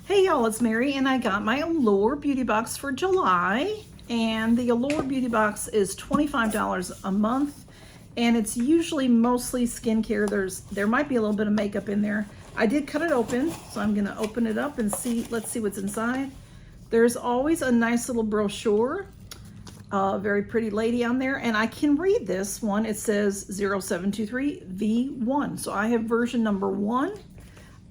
Hey y'all, it's Mary and I got my Allure Beauty Box for July, and the Allure Beauty Box is $25 a month, and it's usually mostly skincare. There might be a little bit of makeup in there. I did cut it open, so I'm gonna open it up and see. Let's see what's inside. There's always a nice little brochure, very pretty lady on there, and I can read this one. It says 0723 V1, so I have version number 1.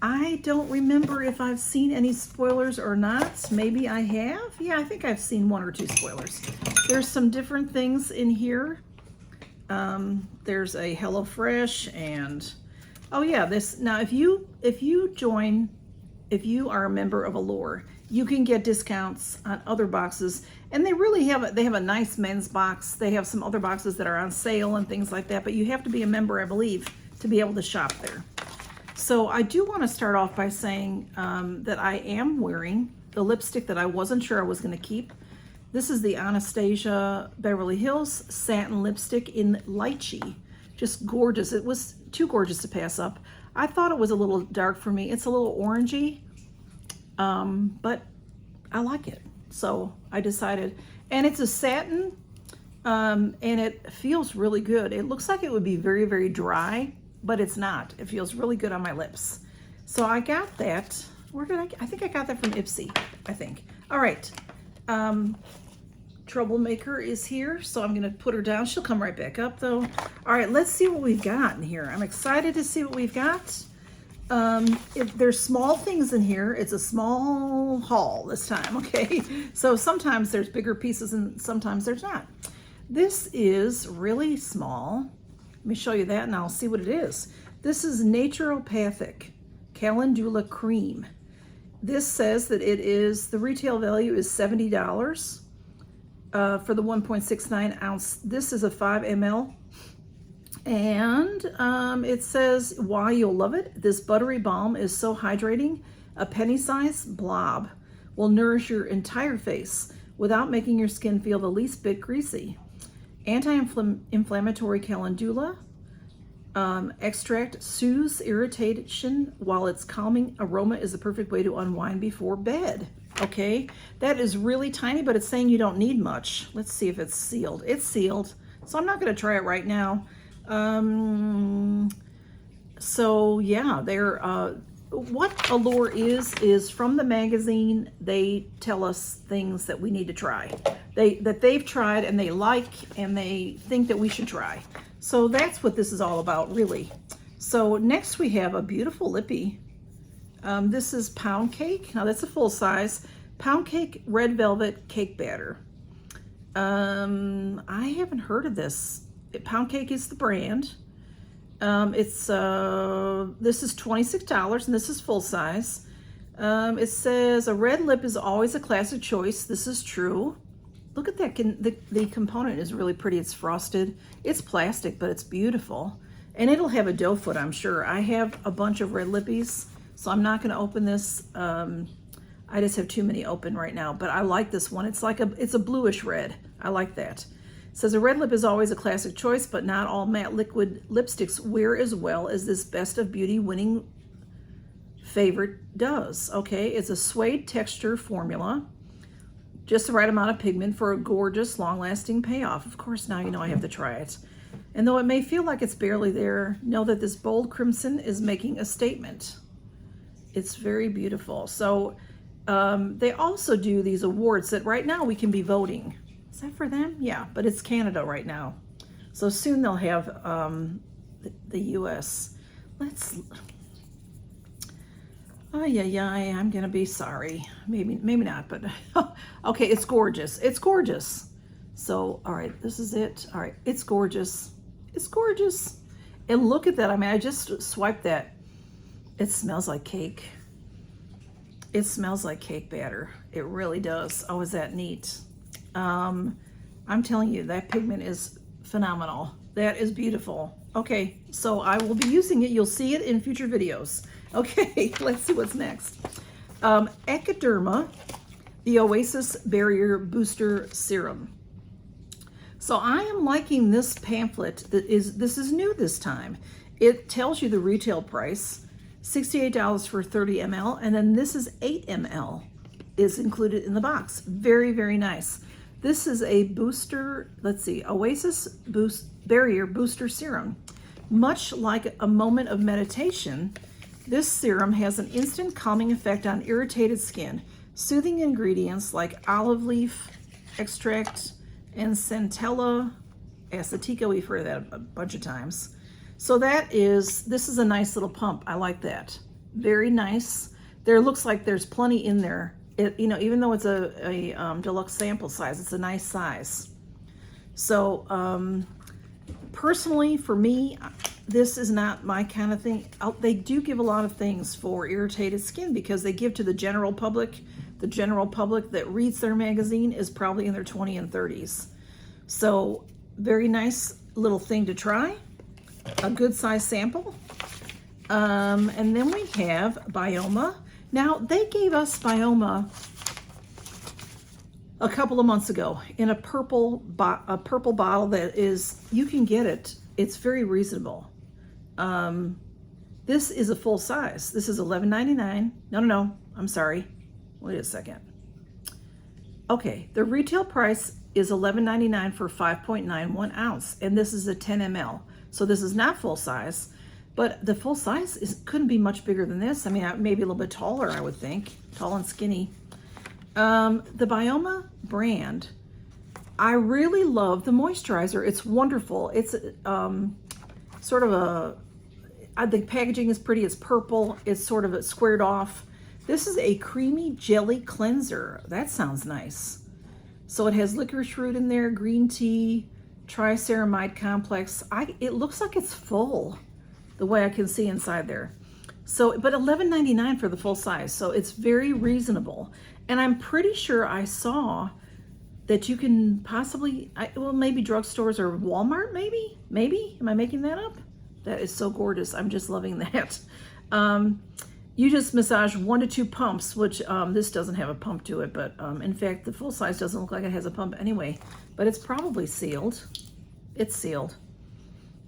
I don't remember if I've seen any spoilers or not. Maybe I have. Yeah, I think I've seen 1 or 2 spoilers. There's some different things in here. There's a HelloFresh and oh yeah, this now if you are a member of Allure, you can get discounts on other boxes, and they have a nice men's box. They have some other boxes that are on sale and things like that, but you have to be a member, I believe, to be able to shop there. So I do want to start off by saying that I am wearing the lipstick that I wasn't sure I was going to keep. This is the Anastasia Beverly Hills Satin Lipstick in Lychee. Just gorgeous. It was too gorgeous to pass up. I thought it was a little dark for me. It's a little orangey, but I like it. So I decided, and it's a satin, and it feels really good. It looks like it would be very, very dry, but it's not. It feels really good on my lips. So I got that. I think I got that from Ipsy, I think. All right. Troublemaker is here, so I'm gonna put her down. She'll come right back up though. All right, let's see what we've got in here. I'm excited to see what we've got. If there's small things in here, it's a small haul this time, okay? So sometimes there's bigger pieces and sometimes there's not. This is really small. Let me show you that and I'll see what it is. This is Naturopathic Calendula Cream. This says that the retail value is $70 for the 1.69 ounce. This is a 5 ml. And it says why you'll love it. This buttery balm is so hydrating. A penny-sized blob will nourish your entire face without making your skin feel the least bit greasy. Anti-inflammatory calendula extract soothes irritation, while its calming aroma is the perfect way to unwind before bed. Okay, that is really tiny, but it's saying you don't need much. Let's see if it's sealed. It's sealed, so I'm not going to try it right now. So yeah, what Allure is from the magazine. They tell us things that we need to try, that they've tried and they like and they think that we should try. So that's what this is all about, really. So next we have a beautiful lippy. This is Pound Cake. Now that's a full size. Pound Cake Red Velvet Cake Batter. I haven't heard of this. Pound Cake is the brand. This is $26 and this is full size. It says a red lip is always a classic choice. This is true. Look at that. The component is really pretty. It's frosted. It's plastic, but it's beautiful. And it'll have a doe foot, I'm sure. I have a bunch of red lippies, so I'm not going to open this. I just have too many open right now, but I like this one. It's a bluish red. I like that. It says a red lip is always a classic choice, but not all matte liquid lipsticks wear as well as this Best of Beauty winning favorite does. Okay, it's a suede texture formula. Just the right amount of pigment for a gorgeous, long-lasting payoff. Of course, now you know I have to try it. And though it may feel like it's barely there, know that this bold crimson is making a statement. It's very beautiful. So they also do these awards that right now we can be voting. Is that for them? Yeah, but it's Canada right now. So soon they'll have the US. Oh yeah, I'm gonna be sorry. Maybe not, but okay, it's gorgeous. It's gorgeous. So, all right, this is it. All right, it's gorgeous. It's gorgeous. And look at that. I mean, I just swiped that. It smells like cake. It smells like cake batter. It really does. Oh, is that neat? I'm telling you, that pigment is phenomenal. That is beautiful. Okay, so I will be using it. You'll see it in future videos. Okay, let's see what's next. Echoderma, the Oasis Barrier Booster Serum. So I am liking this pamphlet. This is new this time. It tells you the retail price. $68 for 30 ml. And then this is 8 ml is included in the box. Very, very nice. This is a booster, let's see, Oasis Barrier Booster Serum. Much like a moment of meditation, this serum has an instant calming effect on irritated skin. Soothing ingredients like olive leaf extract and centella acetica, we've heard that a bunch of times. So this is a nice little pump. I like that. Very nice. There looks like there's plenty in there. You know, even though it's a deluxe sample size, it's a nice size. So personally, for me, this is not my kind of thing. They do give a lot of things for irritated skin because they give to the general public. The general public that reads their magazine is probably in their 20s and 30s. So very nice little thing to try. A good size sample. And then we have Bioma. Now, they gave us Bioma a couple of months ago in a purple bottle that is, you can get it. It's very reasonable. This is a full size. This is $11.99. No, I'm sorry. Wait a second. Okay, the retail price is $11.99 for 5.91 ounce, and this is a 10 ml. So this is not full size, but the full size couldn't be much bigger than this. I mean, maybe a little bit taller, I would think, tall and skinny. The Bioma brand, I really love the moisturizer. It's wonderful. It's sort of the packaging is pretty. It's purple. It's sort of squared off. This is a creamy jelly cleanser. That sounds nice. So it has licorice root in there, green tea, triceramide complex. It looks like it's full, the way I can see inside there. So, but $11.99 for the full size. So it's very reasonable. And I'm pretty sure I saw that you can possibly, well, maybe drugstores or Walmart, maybe. Am I making that up? That is so gorgeous. I'm just loving that. You just massage 1 to 2 pumps, which this doesn't have a pump to it, but in fact, the full size doesn't look like it has a pump anyway, but it's probably sealed. It's sealed.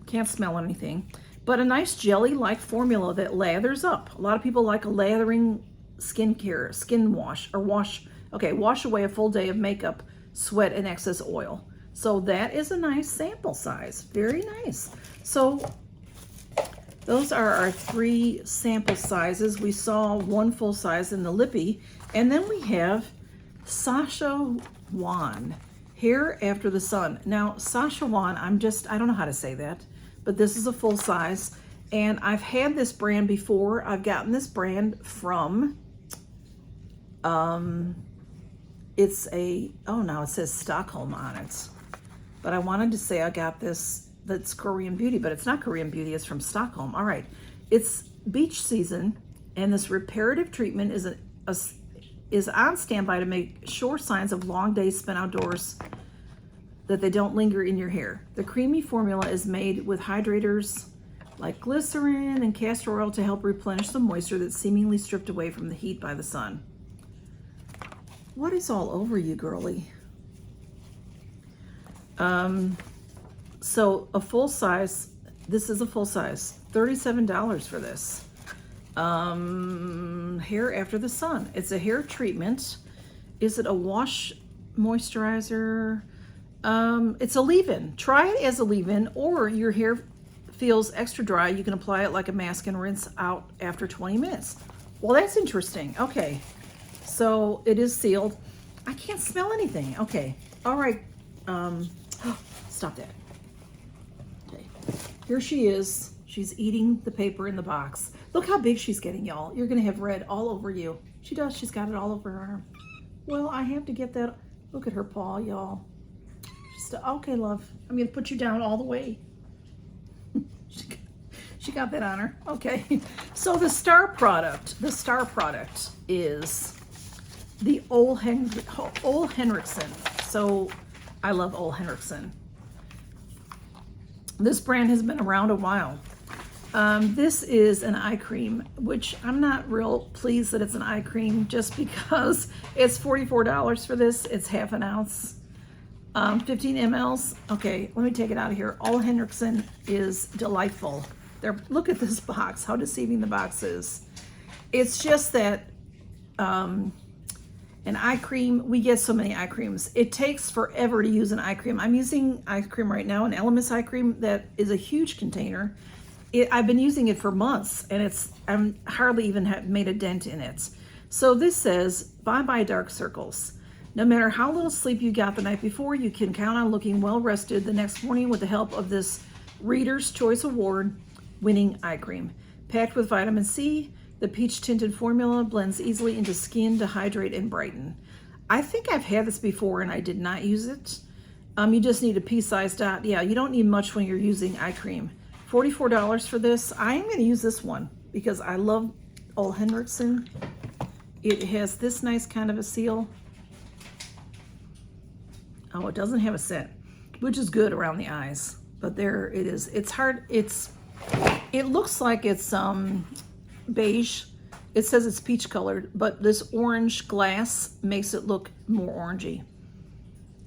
Can't smell anything. But a nice jelly-like formula that lathers up. A lot of people like a lathering skincare, skin wash, or wash away a full day of makeup, sweat, and excess oil. So that is a nice sample size. Very nice. So those are our 3 sample sizes. We saw 1 full size in the Lippy. And then we have Sashawan, Hair After the Sun. Now, Sashawan, I don't know how to say that, but this is a full size. And I've had this brand before. I've gotten this brand from, now it says Stockholm on it. But I wanted to say I got this, that's Korean Beauty, but it's not Korean Beauty, it's from Stockholm. All right, it's beach season, and this reparative treatment is on standby to make sure signs of long days spent outdoors that they don't linger in your hair. The creamy formula is made with hydrators like glycerin and castor oil to help replenish the moisture that's seemingly stripped away from the heat by the sun. What is all over you, girly? So a full size, this is a full size, $37 for this. Hair After the Sun. It's a hair treatment. Is it a wash moisturizer? It's a leave-in. Try it as a leave-in, or your hair feels extra dry. You can apply it like a mask and rinse out after 20 minutes. Well, that's interesting. Okay, so it is sealed. I can't smell anything. Okay, all right. Stop that. Okay, here she is. She's eating the paper in the box. Look how big she's getting, y'all. You're gonna have red all over you. She does, she's got it all over her arm. Well, I have to get that. Look at her paw, y'all. Okay, love, I'm gonna put you down all the way. She got that on her. Okay, so the star product is the Ole Henriksen. So I love Ole Henriksen. This brand has been around a while. This is an eye cream, which I'm not real pleased that it's an eye cream just because it's $44 for this. It's half an ounce, 15 mLs. Okay, let me take it out of here. Ole Henriksen is delightful. Look at this box, how deceiving the box is. It's just that an eye cream, we get so many eye creams. It takes forever to use an eye cream. I'm using eye cream right now, an Elemis eye cream that is a huge container. I've been using it for months, and I'm hardly even have made a dent in it. So this says, bye-bye dark circles. No matter how little sleep you got the night before, you can count on looking well rested the next morning with the help of this Reader's Choice Award winning eye cream. Packed with vitamin C, the peach tinted formula blends easily into skin to hydrate and brighten. I think I've had this before and I did not use it. You just need a pea-sized dot. Yeah, you don't need much when you're using eye cream. $44 for this. I am going to use this one because I love Ole Henriksen. It has this nice kind of a seal. Oh, it doesn't have a scent, which is good around the eyes. But there it is. It's hard. It looks like it's beige. It says it's peach colored, but this orange glass makes it look more orangey.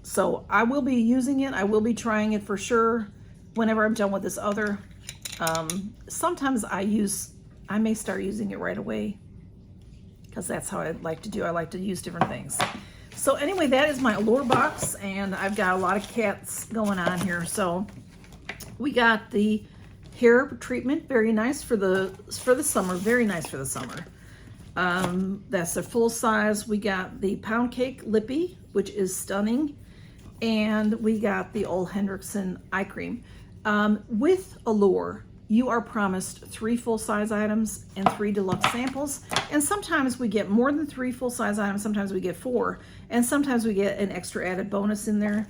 So I will be using it. I will be trying it for sure whenever I'm done with this other. Sometimes I may start using it right away because that's how I like to do. I like to use different things. So anyway, that is my Allure box, and I've got a lot of cats going on here. So we got the hair treatment, very nice for the summer, very nice for the summer. That's a full size. We got the Pound Cake Lippy, which is stunning, and we got the Ole Henriksen eye cream. With Allure, you are promised 3 full-size items and 3 deluxe samples, and sometimes we get more than 3 full-size items, sometimes we get 4, and sometimes we get an extra added bonus in there.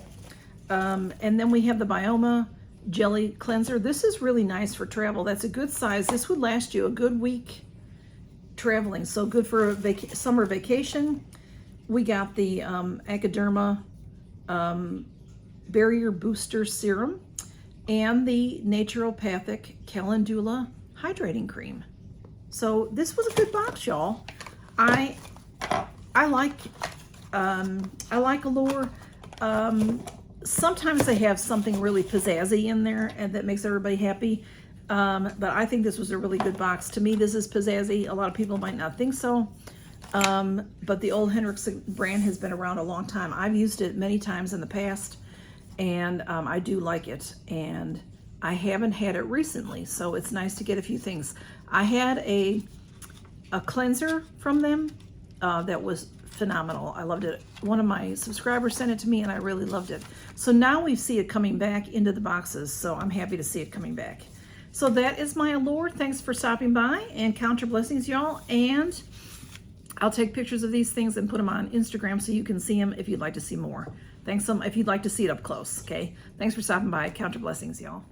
And then we have the Bioma Jelly Cleanser. This is really nice for travel. That's a good size. This would last you a good week traveling, so good for a summer vacation. We got the Echoderma Barrier Booster Serum and the naturopathic calendula hydrating cream. So this was a good box, y'all. I like Allure. Sometimes they have something really pizzazzy in there and that makes everybody happy. But I think this was a really good box. To me, this is pizzazzy. A lot of people might not think so. But the Ole Henriksen brand has been around a long time. I've used it many times in the past, and I do like it. And I haven't had it recently, so it's nice to get a few things. I had a cleanser from them that was phenomenal. I loved it. One of my subscribers sent it to me, and I really loved it. So now we see it coming back into the boxes, so I'm happy to see it coming back. So that is my Allure. Thanks for stopping by, and count your blessings, y'all. And I'll take pictures of these things and put them on Instagram so you can see them if you'd like to see more. Thanks if you'd like to see it up close, okay? Thanks for stopping by. Count your blessings, y'all.